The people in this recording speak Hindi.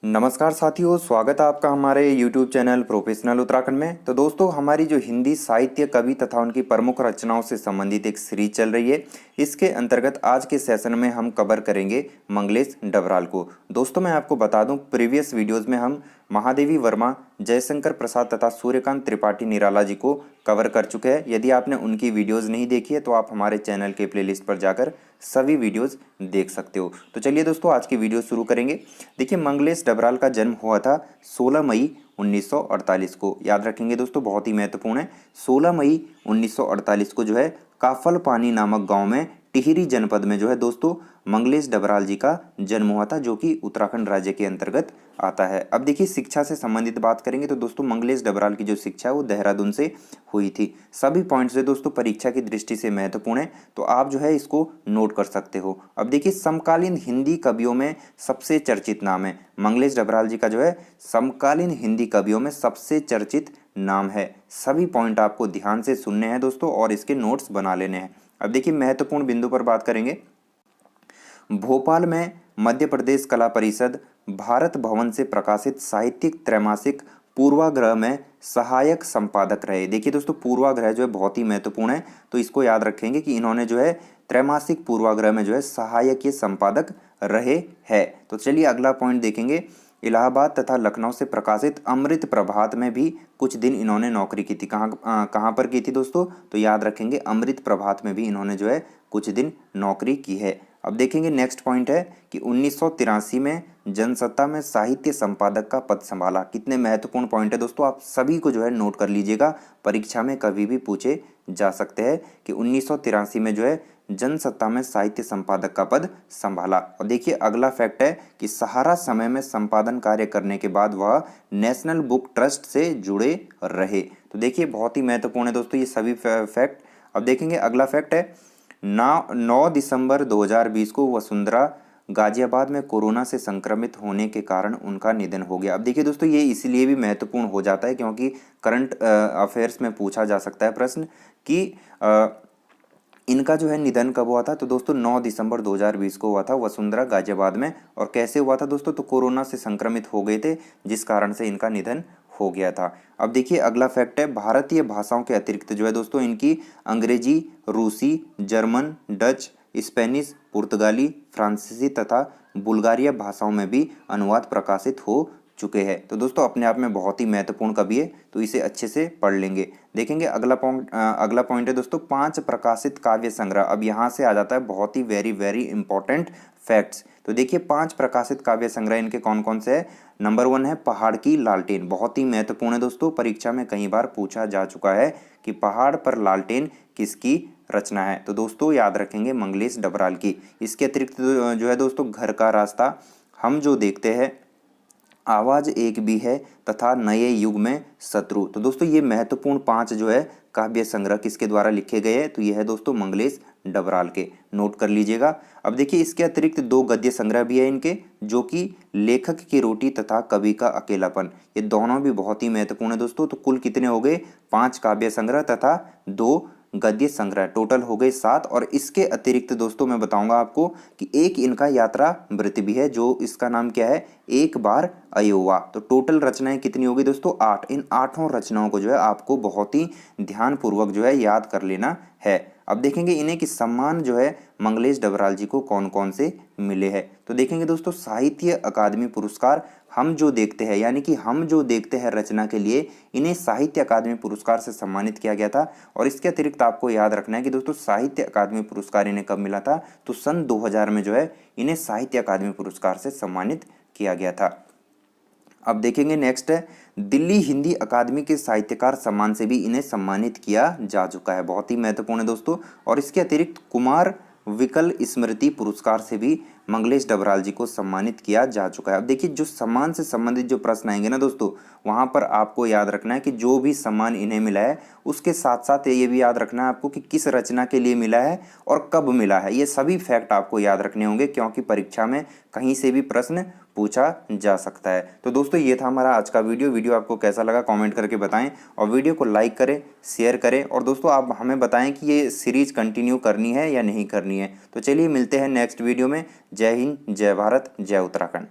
नमस्कार साथियों, स्वागत है आपका हमारे YouTube चैनल प्रोफेशनल उत्तराखंड में। तो दोस्तों, हमारी जो हिंदी साहित्य कवि तथा उनकी प्रमुख रचनाओं से संबंधित एक सीरीज चल रही है। इसके अंतर्गत आज के सेशन में हम कवर करेंगे मंगलेश डबराल को। दोस्तों, मैं आपको बता दूं, प्रीवियस वीडियोस में हम महादेवी वर्मा, जयशंकर प्रसाद तथा सूर्यकांत त्रिपाठी निराला जी को कवर कर चुके हैं। यदि आपने उनकी वीडियोस नहीं देखी है तो आप हमारे चैनल के प्लेलिस्ट पर जाकर सभी वीडियोस देख सकते हो। तो चलिए दोस्तों, आज की वीडियो शुरू करेंगे। देखिए, मंगलेश डबराल का जन्म हुआ था 16 मई 1948 को। याद रखेंगे दोस्तों, बहुत ही महत्वपूर्ण है। 16 मई 1948 को जो है काफल पानी नामक गांव में टिहरी जनपद में जो है दोस्तों मंगलेश डबराल जी का जन्म हुआ था, जो कि उत्तराखंड राज्य के अंतर्गत आता है। अब देखिए, शिक्षा से संबंधित बात करेंगे तो दोस्तों मंगलेश डबराल की जो शिक्षा है वो देहरादून से हुई थी। सभी पॉइंट्स है दोस्तों परीक्षा की दृष्टि से महत्वपूर्ण है, तो आप जो है इसको नोट कर सकते हो। अब देखिए, समकालीन हिंदी कवियों में सबसे चर्चित नाम है मंगलेश डबराल जी का, जो है समकालीन हिंदी कवियों में सबसे चर्चित नाम है। सभी पॉइंट आपको ध्यान से सुनने हैं दोस्तों और इसके नोट्स बना लेने हैं। अब देखिए, महत्वपूर्ण बिंदु पर बात करेंगे। भोपाल में मध्य प्रदेश कला परिषद भारत भवन से प्रकाशित साहित्यिक त्रैमासिक पूर्वाग्रह में सहायक संपादक रहे। देखिए दोस्तों, पूर्वाग्रह जो है बहुत ही महत्वपूर्ण है, तो इसको याद रखेंगे कि इन्होंने जो है त्रैमासिक पूर्वाग्रह में जो है सहायक संपादक रहे हैं। तो चलिए अगला पॉइंट देखेंगे। इलाहाबाद तथा लखनऊ से प्रकाशित अमृत प्रभात में भी कुछ दिन इन्होंने नौकरी की थी। कहाँ पर की थी दोस्तों? तो याद रखेंगे, अमृत प्रभात में भी इन्होंने जो है कुछ दिन नौकरी की है। अब देखेंगे, नेक्स्ट पॉइंट है कि 1983 में जनसत्ता में साहित्य संपादक का पद संभाला। कितने महत्वपूर्ण पॉइंट है दोस्तों, आप सभी को जो है नोट कर लीजिएगा, परीक्षा में कभी भी पूछे जा सकते हैं कि 1983 में जो है जनसत्ता में साहित्य संपादक का पद संभाला। और देखिए, अगला फैक्ट है कि सहारा समय में संपादन कार्य करने के बाद वह नेशनल बुक ट्रस्ट से जुड़े रहे। तो देखिए, बहुत ही महत्वपूर्ण है दोस्तों ये सभी फैक्ट। अब देखेंगे, अगला फैक्ट है 9 दिसंबर 2020 को वसुंधरा गाजियाबाद में कोरोना से संक्रमित होने के कारण उनका निधन हो गया। अब देखिए दोस्तों, ये इसलिए भी महत्वपूर्ण हो जाता है क्योंकि करंट अफेयर्स में पूछा जा सकता है प्रश्न कि इनका जो है निधन कब हुआ था। तो दोस्तों 9 दिसंबर 2020 को हुआ था वसुंधरा गाजियाबाद में। और कैसे हुआ था दोस्तों? तो कोरोना से संक्रमित हो गए थे, जिस कारण से इनका निधन हो गया था। अब देखिए, अगला फैक्ट है भारतीय भाषाओं के अतिरिक्त जो है दोस्तों इनकी अंग्रेजी, रूसी, जर्मन, डच, स्पेनिश, पुर्तगाली, फ्रांसीसी तथा बुल्गारिया भाषाओं में भी अनुवाद प्रकाशित हो चुके हैं। तो दोस्तों अपने आप में बहुत ही महत्वपूर्ण कवि है, तो इसे अच्छे से पढ़ लेंगे। देखेंगे अगला पॉइंट है दोस्तों 5 प्रकाशित काव्य संग्रह। अब यहाँ से आ जाता है बहुत ही वेरी इंपॉर्टेंट फैक्ट्स। तो देखिए, 5 प्रकाशित काव्य संग्रह इनके कौन कौन से है। नंबर 1 है पहाड़ की लालटेन। बहुत ही महत्वपूर्ण है दोस्तों, परीक्षा में कई बार पूछा जा चुका है कि पहाड़ पर लालटेन किसकी रचना है। तो दोस्तों याद रखेंगे, मंगलेश डबराल की। इसके अतिरिक्त जो है दोस्तों घर का रास्ता, हम जो देखते हैं, आवाज एक भी है तथा नए युग में शत्रु। तो दोस्तों ये महत्वपूर्ण 5 जो है काव्य संग्रह किसके द्वारा लिखे गए हैं? तो ये है दोस्तों मंगलेश डबराल के, नोट कर लीजिएगा। अब देखिए, इसके अतिरिक्त 2 गद्य संग्रह भी है इनके, जो कि लेखक की रोटी तथा कवि का अकेलापन। ये दोनों भी बहुत ही महत्वपूर्ण है दोस्तों। तो कुल कितने हो गए? 5 काव्य संग्रह तथा 2 गद्य संग्रह, टोटल हो गए 7। और इसके अतिरिक्त दोस्तों मैं बताऊंगा आपको कि एक इनका यात्रा वृत्ति भी है, जो इसका नाम क्या है? एक बार अयोवा। तो टोटल रचनाएं कितनी होगी दोस्तों? 8। इन 8 रचनाओं को जो है आपको बहुत ही ध्यानपूर्वक जो है याद कर लेना है। अब देखेंगे इन्हें कि सम्मान जो है मंगलेश डबराल जी को कौन कौन से मिले हैं। तो देखेंगे दोस्तों, साहित्य अकादमी पुरस्कार हम जो देखते हैं, यानी कि हम जो देखते हैं रचना के लिए इन्हें साहित्य अकादमी पुरस्कार से सम्मानित किया गया था। और इसके अतिरिक्त आपको याद रखना है कि दोस्तों साहित्य अकादमी पुरस्कार इन्हें कब मिला था? तो सन 2000 में जो है इन्हें साहित्य अकादमी पुरस्कार से सम्मानित किया गया था। अब देखेंगे, नेक्स्ट है दिल्ली हिंदी अकादमी के साहित्यकार सम्मान से भी इन्हें सम्मानित किया जा चुका है। बहुत ही महत्वपूर्ण है दोस्तों। और इसके अतिरिक्त कुमार विकल स्मृति पुरस्कार से भी मंगलेश डबराल जी को सम्मानित किया जा चुका है। अब देखिए, जो सम्मान से संबंधित जो प्रश्न आएंगे ना दोस्तों, वहां पर आपको याद रखना है कि जो भी सम्मान इन्हें मिला है उसके साथ साथ ये भी याद रखना है आपको कि किस रचना के लिए मिला है और कब मिला है। ये सभी फैक्ट आपको याद रखने होंगे, क्योंकि परीक्षा में कहीं से भी प्रश्न पूछा जा सकता है। तो दोस्तों ये था हमारा आज का वीडियो आपको कैसा लगा कमेंट करके बताएं, और वीडियो को लाइक करें, शेयर करें, और दोस्तों आप हमें बताएं कि ये सीरीज कंटिन्यू करनी है या नहीं करनी है। तो चलिए मिलते हैं नेक्स्ट वीडियो में। जय हिंद, जय भारत, जय उत्तराखंड।